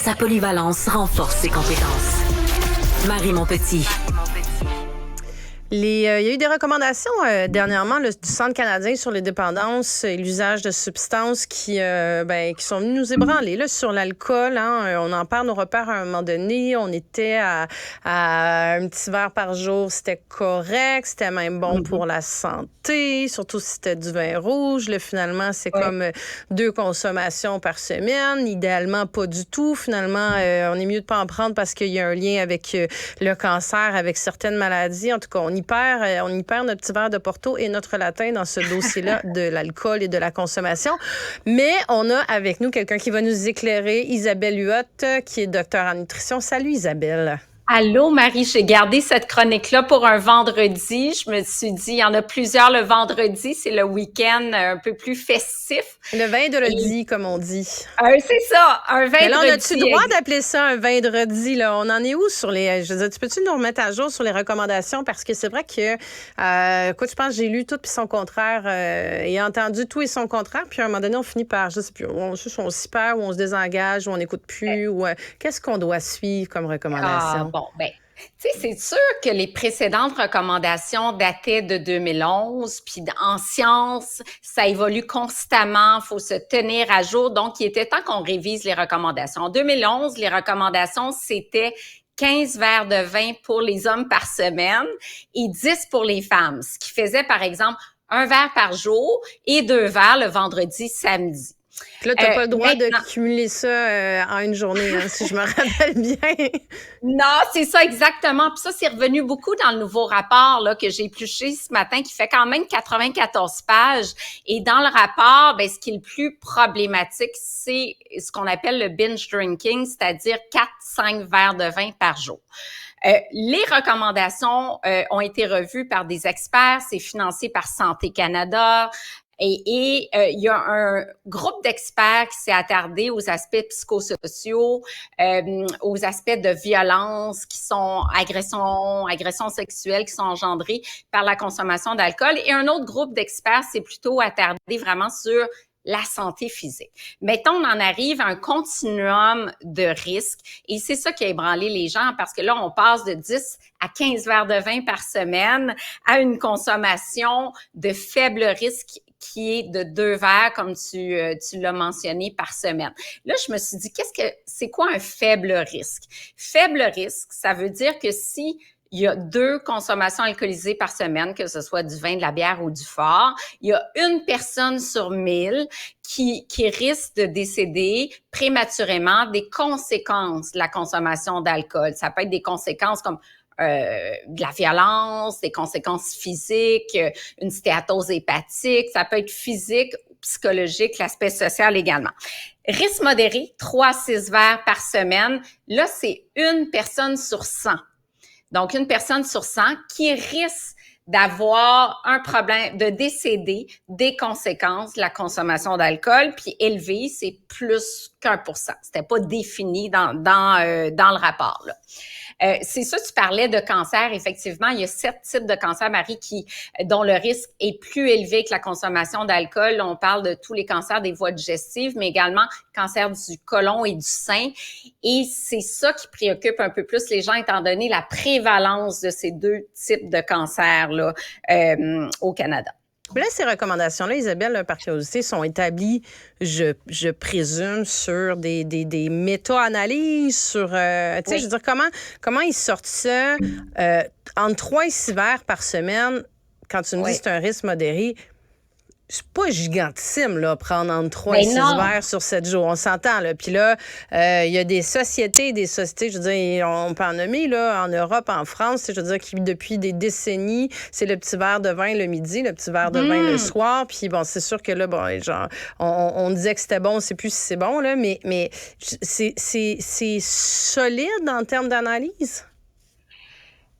Sa polyvalence renforce ses compétences. Marie Montpetit. Il y a eu des recommandations dernièrement du Centre canadien sur les dépendances et l'usage de substances qui sont venues nous ébranler là, sur l'alcool. Hein. On en perd nos repères à un moment donné. On était à un petit verre par jour, c'était correct. C'était même bon pour la santé, surtout si c'était du vin rouge. Là, finalement, c'est comme 2 consommations par semaine. Idéalement, pas du tout. Finalement, on est mieux de pas en prendre parce qu'il y a un lien avec le cancer, avec certaines maladies. En tout cas, on y perd notre petit verre de Porto et notre latin dans ce dossier-là de l'alcool et de la consommation. Mais on a avec nous quelqu'un qui va nous éclairer, Isabelle Huot, qui est docteur en nutrition. Salut Isabelle. Allô, Marie, j'ai gardé cette chronique-là pour un vendredi. Je me suis dit, il y en a plusieurs le vendredi. C'est le week-end un peu plus festif. Le vendredi, comme on dit. C'est ça, un vendredi. Mais là, on a-tu le droit d'appeler ça un vendredi? Là? On en est où sur les... Je veux dire, tu peux-tu nous remettre à jour sur les recommandations? Parce que c'est vrai que... écoute, je pense que j'ai lu tout puis son contraire et entendu tout et son contraire. Puis à un moment donné, on finit par, je sais plus, on s'y perd ou on se désengage ou on n'écoute plus. Ou qu'est-ce qu'on doit suivre comme recommandation? Bon, tu sais, c'est sûr que les précédentes recommandations dataient de 2011, puis en science, ça évolue constamment, faut se tenir à jour, donc il était temps qu'on révise les recommandations. En 2011, les recommandations, c'était 15 verres de vin pour les hommes par semaine et 10 pour les femmes, ce qui faisait, par exemple, 1 verre par jour et 2 verres le vendredi, samedi. Puis là, tu n'as pas le droit de cumuler ça en une journée, hein, si je me rappelle bien. Non, c'est ça exactement. Puis ça, c'est revenu beaucoup dans le nouveau rapport là que j'ai épluché ce matin, qui fait quand même 94 pages. Et dans le rapport, ce qui est le plus problématique, c'est ce qu'on appelle le binge drinking, c'est-à-dire 4-5 verres de vin par jour. Les recommandations ont été revues par des experts. C'est financé par Santé Canada. Et il y a un groupe d'experts qui s'est attardé aux aspects psychosociaux, aux aspects de violence qui sont agressions sexuelles qui sont engendrées par la consommation d'alcool. Et un autre groupe d'experts s'est plutôt attardé vraiment sur la santé physique. Mettons, on en arrive à un continuum de risques et c'est ça qui a ébranlé les gens parce que là, on passe de 10 à 15 verres de vin par semaine à une consommation de faible risque qui est de 2 verres, comme tu l'as mentionné, par semaine. Là, je me suis dit, c'est quoi un faible risque? Faible risque, ça veut dire que si il y a 2 consommations alcoolisées par semaine, que ce soit du vin, de la bière ou du fort, il y a 1 personne sur 1000 qui risque de décéder prématurément des conséquences de la consommation d'alcool. Ça peut être des conséquences comme de la violence, des conséquences physiques, une stéatose hépatique, ça peut être physique, psychologique, l'aspect social également. Risque modéré, 3 à 6 verres par semaine. Là, c'est 1 personne sur 100. Donc, 1 personne sur 100 qui risque d'avoir un problème, de décéder des conséquences de la consommation d'alcool, puis élevé, c'est plus qu'1%. C'était pas défini dans le rapport, là. C'est ça, tu parlais de cancer. Effectivement, il y a 7 types de cancers, Marie, dont le risque est plus élevé que la consommation d'alcool. On parle de tous les cancers des voies digestives, mais également cancer du côlon et du sein. Et c'est ça qui préoccupe un peu plus les gens, étant donné la prévalence de ces 2 types de cancers là, au Canada. Mais là, ces recommandations-là, Isabelle, par curiosité, sont établies, je présume, sur des méta-analyses, sur, tu sais, je veux dire, comment ils sortent ça entre 3 et 6 verres par semaine, quand tu me dis que c'est un risque modéré. C'est pas gigantissime, là, prendre entre 3 et 6 verres sur 7 jours. On s'entend, là. Puis là, il y a des sociétés, je veux dire, on peut en nommer, là, en Europe, en France, je veux dire, qui, depuis des décennies, c'est le petit verre de vin le midi, le petit verre de vin le soir. Puis bon, c'est sûr que là, bon, genre, on disait que c'était bon, on sait plus si c'est bon, là, mais c'est solide en termes d'analyse?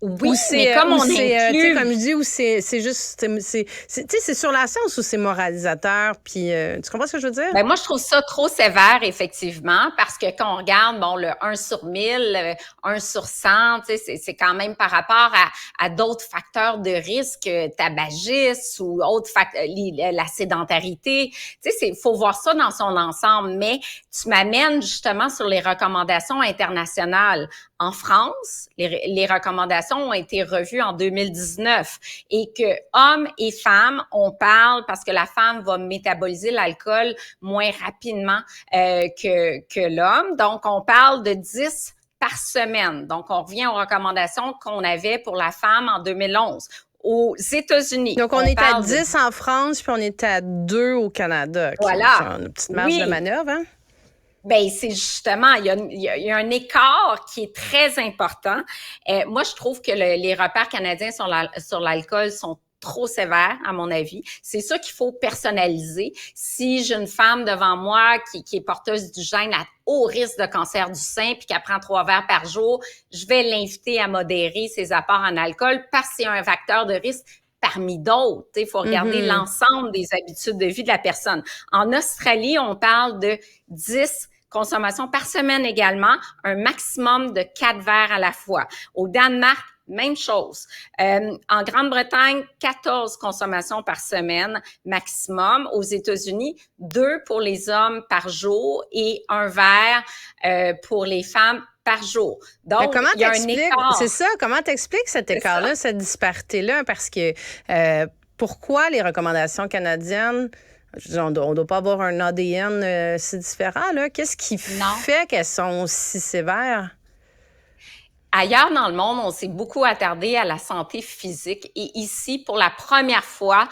Oui, Ou mais comme on tu sais, inclut... comme je dis, ou c'est juste, tu sais, c'est sur la science ou c'est moralisateur, puis tu comprends ce que je veux dire? Ben moi, je trouve ça trop sévère, effectivement, parce que quand on regarde, bon, le 1 sur 1000, 1 sur 100, tu sais, c'est quand même par rapport à d'autres facteurs de risque, tabagisme ou autres facteurs, la sédentarité. Tu sais, faut voir ça dans son ensemble. Mais tu m'amènes justement sur les recommandations internationales. En France, les recommandations ont été revues en 2019 et que hommes et femmes, on parle parce que la femme va métaboliser l'alcool moins rapidement que l'homme. Donc, on parle de 10 par semaine. Donc, on revient aux recommandations qu'on avait pour la femme en 2011. Aux États-Unis, Donc, on est à 10 en France, puis on est à 2 au Canada. Okay. Voilà. C'est une petite marge de manœuvre, hein? Ben c'est justement, il y a un écart qui est très important. Moi, je trouve que les repères canadiens sur l'alcool sont trop sévères, à mon avis. C'est ça qu'il faut personnaliser. Si j'ai une femme devant moi qui est porteuse du gène à haut risque de cancer du sein puis qu'elle prend 3 verres par jour, je vais l'inviter à modérer ses apports en alcool parce que c'est un facteur de risque parmi d'autres. Il faut regarder l'ensemble des habitudes de vie de la personne. En Australie, on parle de 10 consommations par semaine également, un maximum de 4 verres à la fois. Au Danemark, même chose. En Grande-Bretagne, 14 consommations par semaine maximum. Aux États-Unis, 2 pour les hommes par jour et 1 verre pour les femmes par jour. Donc, il y a un écart. C'est ça, comment t'expliques cet écart-là, cette disparité-là? Parce que pourquoi les recommandations canadiennes, on ne doit pas avoir un ADN si différent, là? Qu'est-ce qui fait qu'elles sont si sévères? Ailleurs dans le monde, on s'est beaucoup attardé à la santé physique et ici, pour la première fois,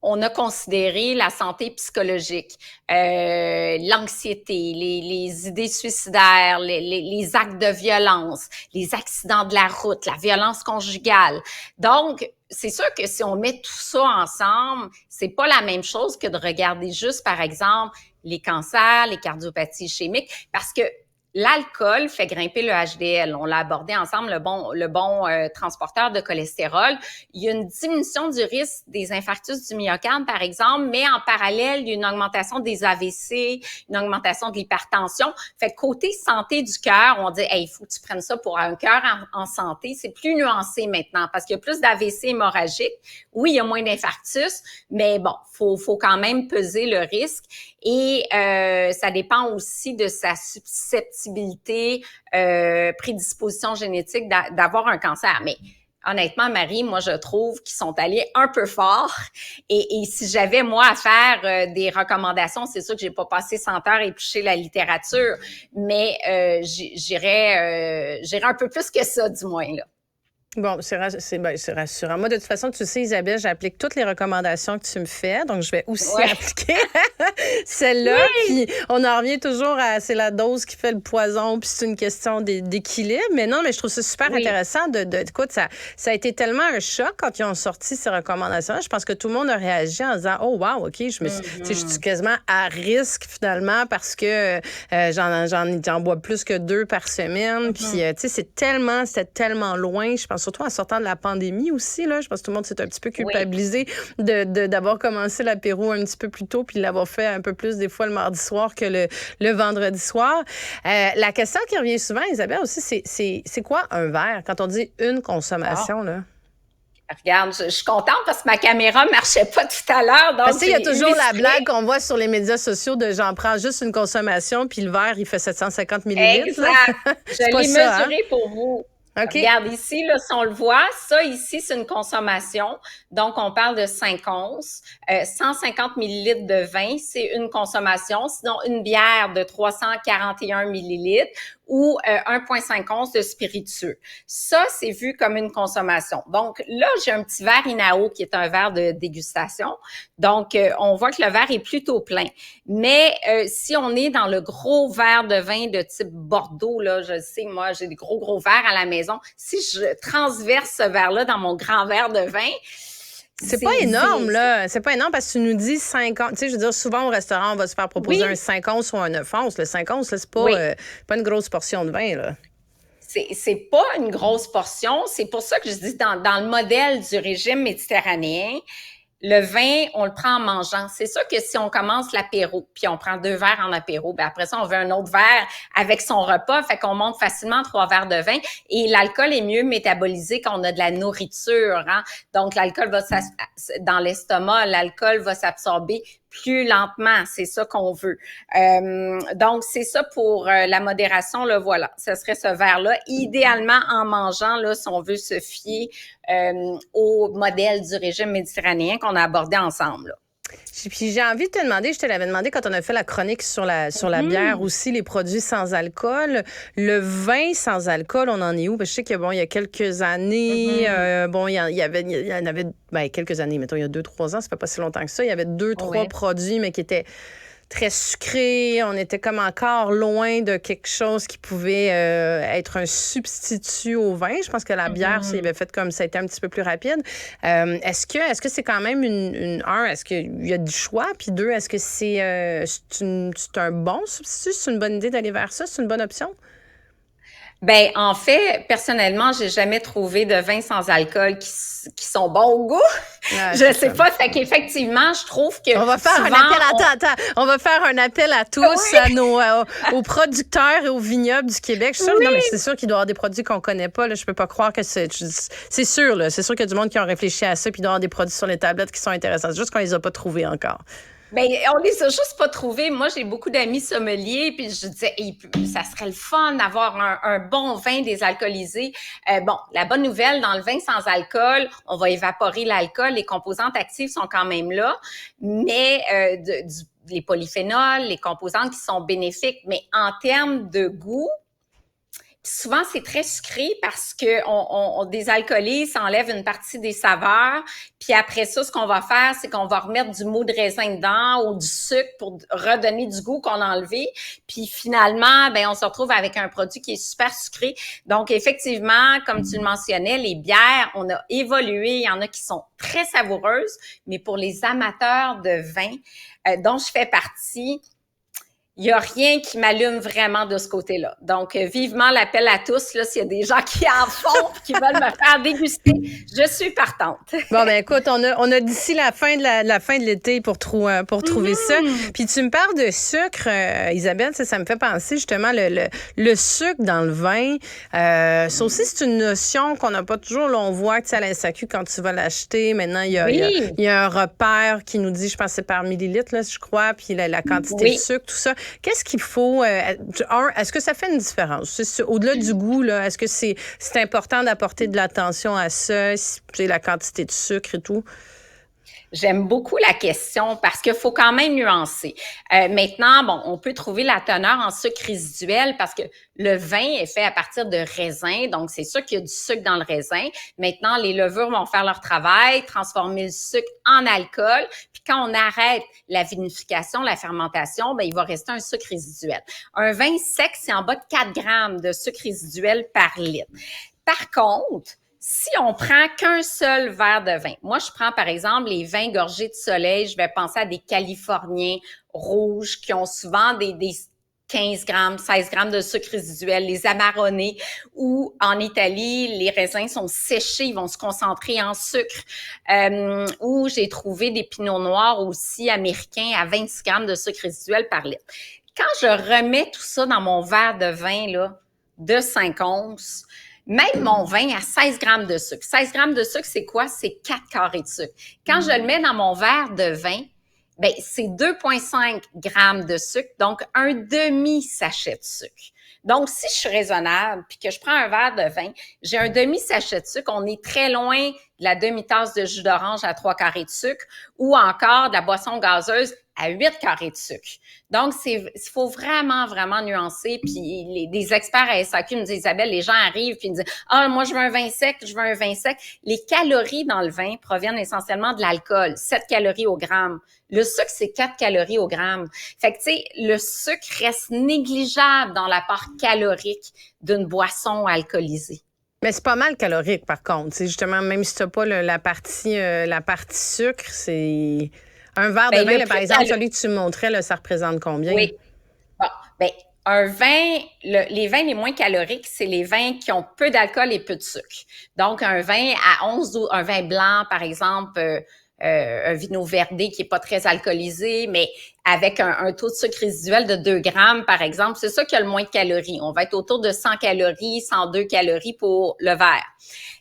on a considéré la santé psychologique, l'anxiété, les idées suicidaires, les actes de violence, les accidents de la route, la violence conjugale. Donc, c'est sûr que si on met tout ça ensemble, c'est pas la même chose que de regarder juste, par exemple, les cancers, les cardiopathies ischémiques, parce que l'alcool fait grimper le HDL. On l'a abordé ensemble, le bon transporteur de cholestérol. Il y a une diminution du risque des infarctus du myocarde, par exemple, mais en parallèle, il y a une augmentation des AVC, une augmentation de l'hypertension. Fait que côté santé du cœur, on dit, hey, il faut que tu prennes ça pour un cœur en santé. C'est plus nuancé maintenant parce qu'il y a plus d'AVC hémorragique. Oui, il y a moins d'infarctus, mais bon, faut quand même peser le risque. Et ça dépend aussi de sa susceptibilité, prédisposition génétique d'avoir un cancer. Mais honnêtement, Marie, moi, je trouve qu'ils sont allés un peu fort. Et si j'avais, moi, à faire des recommandations, c'est sûr que j'ai pas passé 100 heures à éplucher la littérature, mais j'irais un peu plus que ça, du moins, là. Bon, c'est rassurant. Moi, de toute façon, tu sais, Isabelle, j'applique toutes les recommandations que tu me fais. Donc, je vais aussi appliquer celle-là. Oui. Puis, on en revient toujours à c'est la dose qui fait le poison, puis c'est une question d'équilibre. Mais non, mais je trouve ça super intéressant. Écoute, ça a été tellement un choc quand ils ont sorti ces recommandations. Je pense que tout le monde a réagi en disant, oh, wow, OK, je suis quasiment à risque, finalement, parce que j'en bois plus que 2 par semaine. Puis, tu sais, c'était tellement loin. Je pense surtout en sortant de la pandémie aussi, là. Je pense que tout le monde s'est un petit peu culpabilisé d'avoir commencé l'apéro un petit peu plus tôt puis l'avoir fait un peu plus des fois le mardi soir que le vendredi soir. La question qui revient souvent, Isabelle, aussi, c'est quoi un verre? Quand on dit une consommation, là? Regarde, je suis contente parce que ma caméra marchait pas tout à l'heure. Parce qu'il y a toujours la blague qu'on voit sur les médias sociaux de j'en prends juste une consommation puis le verre, il fait 750 millilitres. Exact. Je l'ai mesuré pour vous. Okay. Regarde ici, là, si on le voit, ça ici, c'est une consommation. Donc, on parle de 5 onces. 150 millilitres de vin, c'est une consommation. Sinon, une bière de 341 millilitres ou 1,5 onces de spiritueux. Ça, c'est vu comme une consommation. Donc, là, j'ai un petit verre Inao qui est un verre de dégustation. Donc, on voit que le verre est plutôt plein. Mais si on est dans le gros verre de vin de type Bordeaux, là, je sais, moi, j'ai des gros verres à la maison. Si je transverse ce verre-là dans mon grand verre de vin, c'est pas énorme, là. C'est pas énorme parce que tu nous dis 5 onces. Tu sais, je veux dire, souvent au restaurant, on va se faire proposer un 5 onces ou un 9 onces. Le 5 onces, là, c'est pas une grosse portion de vin, là. c'est pas une grosse portion. C'est pour ça que je dis dans le modèle du régime méditerranéen, le vin, on le prend en mangeant. C'est sûr que si on commence l'apéro, puis on prend 2 verres en apéro, ben après ça, on veut un autre verre avec son repas, fait qu'on monte facilement 3 verres de vin. Et l'alcool est mieux métabolisé quand on a de la nourriture, hein. Donc, l'alcool va dans l'estomac, l'alcool va s'absorber plus lentement. C'est ça qu'on veut. Donc, c'est ça pour la modération, là, voilà. Ce serait ce verre-là. Idéalement, en mangeant, là, si on veut se fier au modèle du régime méditerranéen qu'on a abordé ensemble, là. Puis j'ai envie de te demander, je te l'avais demandé quand on a fait la chronique sur la bière aussi, les produits sans alcool. Le vin sans alcool, on en est où? Parce que je sais que il y a quelques années, il y en avait quelques années, mettons, il y a 2-3 ans, ça fait pas si longtemps que ça. Il y avait 2-3 produits, mais qui étaient très sucré. On était comme encore loin de quelque chose qui pouvait être un substitut au vin. Je pense que la bière, s'il avait fait comme ça, a été un petit peu plus rapide. Est-ce que c'est quand même est-ce qu'il y a du choix? Puis 2, est-ce que c'est un bon substitut? C'est une bonne idée d'aller vers ça? C'est une bonne option? Ben, en fait, personnellement, j'ai jamais trouvé de vins sans alcool qui sont bons au goût. Je sais pas, fait qu'effectivement, je trouve que on va faire souvent, un appel, on va faire un appel à tous, aux producteurs et aux vignobles du Québec. Je suis sûre, non, mais c'est sûr qu'il doit y avoir des produits qu'on connaît pas, là. Je peux pas croire que c'est sûr, là. C'est sûr qu'il y a du monde qui a réfléchi à ça, puis il doit y avoir des produits sur les tablettes qui sont intéressants. C'est juste qu'on les a pas trouvés encore. Ben, on les a juste pas trouvés. Moi, j'ai beaucoup d'amis sommeliers, puis je disais, ça serait le fun d'avoir un bon vin désalcoolisé. Bon, la bonne nouvelle, dans le vin sans alcool, on va évaporer l'alcool, les composantes actives sont quand même là, mais les polyphénols, les composantes qui sont bénéfiques, mais en termes de goût, souvent, c'est très sucré parce que on désalcoolise, ça enlève une partie des saveurs. Puis après ça, ce qu'on va faire, c'est qu'on va remettre du mou de raisin dedans ou du sucre pour redonner du goût qu'on a enlevé. Puis finalement, ben on se retrouve avec un produit qui est super sucré. Donc effectivement, comme tu le mentionnais, les bières, on a évolué. Il y en a qui sont très savoureuses, mais pour les amateurs de vin, dont je fais partie, il n'y a rien qui m'allume vraiment de ce côté-là. Donc, vivement l'appel à tous, là, s'il y a des gens qui en font qui veulent me faire déguster, je suis partante. Bon, ben écoute, on a d'ici la fin de l'été pour trouver ça. Puis tu me parles de sucre, Isabelle, ça me fait penser justement le sucre dans le vin. Ça aussi, c'est une notion qu'on n'a pas toujours. Là, on voit que à la SAQ, quand tu vas l'acheter, maintenant, il y a un repère qui nous dit, je pense que c'est par millilitre, là, je crois, puis la quantité de sucre, tout ça. Qu'est-ce qu'il faut? Est-ce que ça fait une différence? Au-delà du goût, là, est-ce que c'est important d'apporter de l'attention à ça, la quantité de sucre et tout? J'aime beaucoup la question parce qu'il faut quand même nuancer. Maintenant, bon, on peut trouver la teneur en sucre résiduel parce que le vin est fait à partir de raisin, donc c'est sûr qu'il y a du sucre dans le raisin. Maintenant, les levures vont faire leur travail, transformer le sucre en alcool, puis quand on arrête la vinification, la fermentation, ben il va rester un sucre résiduel. Un vin sec, c'est en bas de 4 grammes de sucre résiduel par litre. Par contre, si on prend qu'un seul verre de vin, moi, je prends par exemple les vins gorgés de soleil, je vais penser à des Californiens rouges qui ont souvent des 15 grammes, 16 grammes de sucre résiduel, les Amarone, ou en Italie, les raisins sont séchés, ils vont se concentrer en sucre. Ou j'ai trouvé des pinots noirs aussi américains à 26 grammes de sucre résiduel par litre. Quand je remets tout ça dans mon verre de vin là, de 5 onces, même mon vin a 16 grammes de sucre. 16 grammes de sucre, c'est quoi? C'est 4 carrés de sucre. Quand je le mets dans mon verre de vin, ben c'est 2,5 grammes de sucre, donc un demi-sachet de sucre. Donc, si je suis raisonnable puis que je prends un verre de vin, j'ai un demi-sachet de sucre. On est très loin de la demi-tasse de jus d'orange à 3 carrés de sucre ou encore de la boisson gazeuse à 8 carrés de sucre. Donc, il faut vraiment, vraiment nuancer. Puis, des experts à SAQ me disent, Isabelle, les gens arrivent puis ils me disent, moi, je veux un vin sec, je veux un vin sec. Les calories dans le vin proviennent essentiellement de l'alcool, 7 calories au gramme. Le sucre, c'est 4 calories au gramme. Fait que, tu sais, le sucre reste négligeable dans l'apport calorique d'une boisson alcoolisée. Mais c'est pas mal calorique, par contre. C'est justement, même si tu n'as pas la partie sucre, c'est... Un verre de vin, là, par exemple, celui que tu me montrais, là, ça représente combien? Oui. Bon, ben, un vin, les vins les moins caloriques, c'est les vins qui ont peu d'alcool et peu de sucre. Donc, un vin à 11, un vin blanc, par exemple, un vino verdé qui est pas très alcoolisé, mais avec un taux de sucre résiduel de 2 grammes, par exemple, c'est ça qui a le moins de calories. On va être autour de 100 calories, 102 calories pour le verre.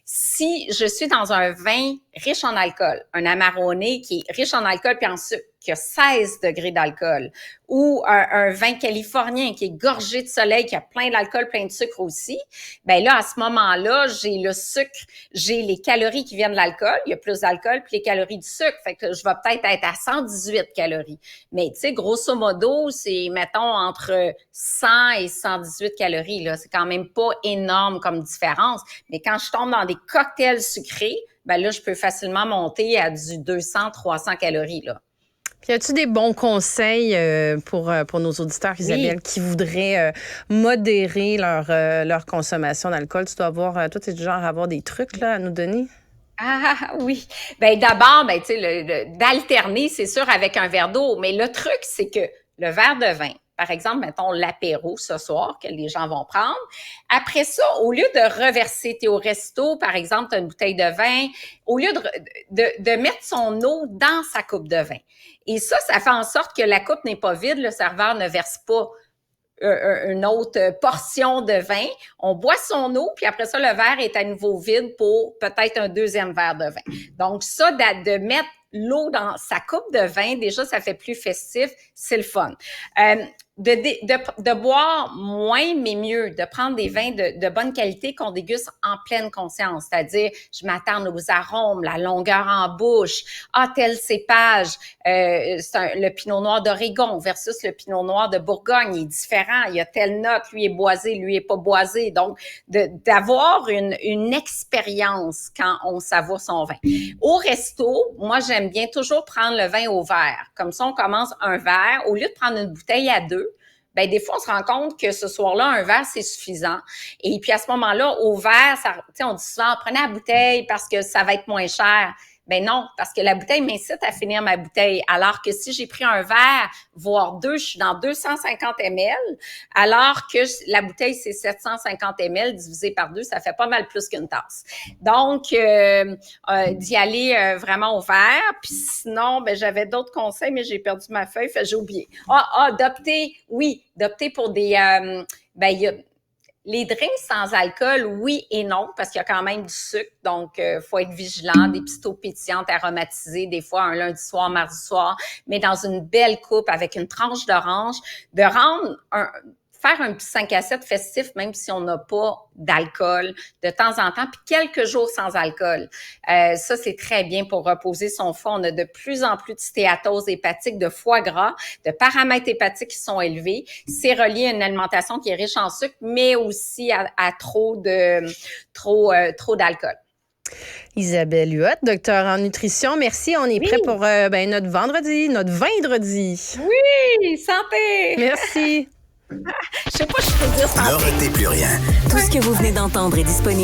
Si je suis dans un vin riche en alcool, un Amarone qui est riche en alcool puis en sucre, qui a 16 degrés d'alcool, ou un vin californien qui est gorgé de soleil, qui a plein d'alcool, plein de sucre aussi, ben là, à ce moment-là, j'ai le sucre, j'ai les calories qui viennent de l'alcool, il y a plus d'alcool, puis les calories du sucre, fait que je vais peut-être être à 118 calories. Mais tu sais, grosso modo, c'est, mettons, entre 100 et 118 calories, là. C'est quand même pas énorme comme différence. Mais quand je tombe dans des cocktails sucrés, ben là, je peux facilement monter à du 200, 300 calories, là. Puis, as-tu des bons conseils pour nos auditeurs, Isabelle, qui voudraient modérer leur consommation d'alcool? Tu dois avoir, toi, tu es du genre à avoir des trucs là, à nous donner? Ah oui. Ben d'abord, ben tu sais, d'alterner, c'est sûr, avec un verre d'eau. Mais le truc, c'est que le verre de vin, par exemple, mettons l'apéro ce soir que les gens vont prendre. Après ça, au lieu de reverser, t'es au resto, par exemple, t'as une bouteille de vin, au lieu de mettre son eau dans sa coupe de vin. Et ça fait en sorte que la coupe n'est pas vide, le serveur ne verse pas une autre portion de vin. On boit son eau, puis après ça, le verre est à nouveau vide pour peut-être un deuxième verre de vin. Donc ça, de mettre l'eau dans sa coupe de vin, déjà, ça fait plus festif, c'est le fun. De boire moins, mais mieux, de prendre des vins de bonne qualité qu'on déguste en pleine conscience, c'est-à-dire, je m'attends aux arômes, la longueur en bouche, tel cépage, le pinot noir d'Oregon versus le pinot noir de Bourgogne, il est différent, il y a telle note, lui est boisé, lui est pas boisé, donc d'avoir une expérience quand on savoure son vin. Au resto, moi, j'aime bien toujours prendre le vin au verre, comme ça, on commence un verre, au lieu de prendre une bouteille à deux, ben des fois, on se rend compte que ce soir-là, un verre, c'est suffisant. Et puis, à ce moment-là, au verre, tu sais, on dit souvent, prenez la bouteille parce que ça va être moins cher. Ben non, parce que la bouteille m'incite à finir ma bouteille. Alors que si j'ai pris un verre, voire deux, je suis dans 250 ml, alors que la bouteille, c'est 750 ml divisé par deux, ça fait pas mal plus qu'une tasse. Donc, d'y aller vraiment au verre. Puis sinon, ben j'avais d'autres conseils, mais j'ai perdu ma feuille, j'ai oublié. D'opter pour des... il y a les drinks sans alcool, oui et non, parce qu'il y a quand même du sucre, donc faut être vigilant, des petites eaux pétillantes aromatisées, des fois un lundi soir, mardi soir, mais dans une belle coupe avec une tranche d'orange, de faire un petit 5 à 7 festif, même si on n'a pas d'alcool de temps en temps, puis quelques jours sans alcool. Ça, c'est très bien pour reposer son foie. On a de plus en plus de stéatose hépatique, de foie gras, de paramètres hépatiques qui sont élevés. C'est relié à une alimentation qui est riche en sucre, mais aussi à trop d'alcool. Isabelle Huot, docteur en nutrition, merci. On est prêt pour notre vendredi. Oui, santé! Merci. Je sais pas si je peux dire santé. Ne ratez plus rien. Tout ce que vous venez d'entendre est disponible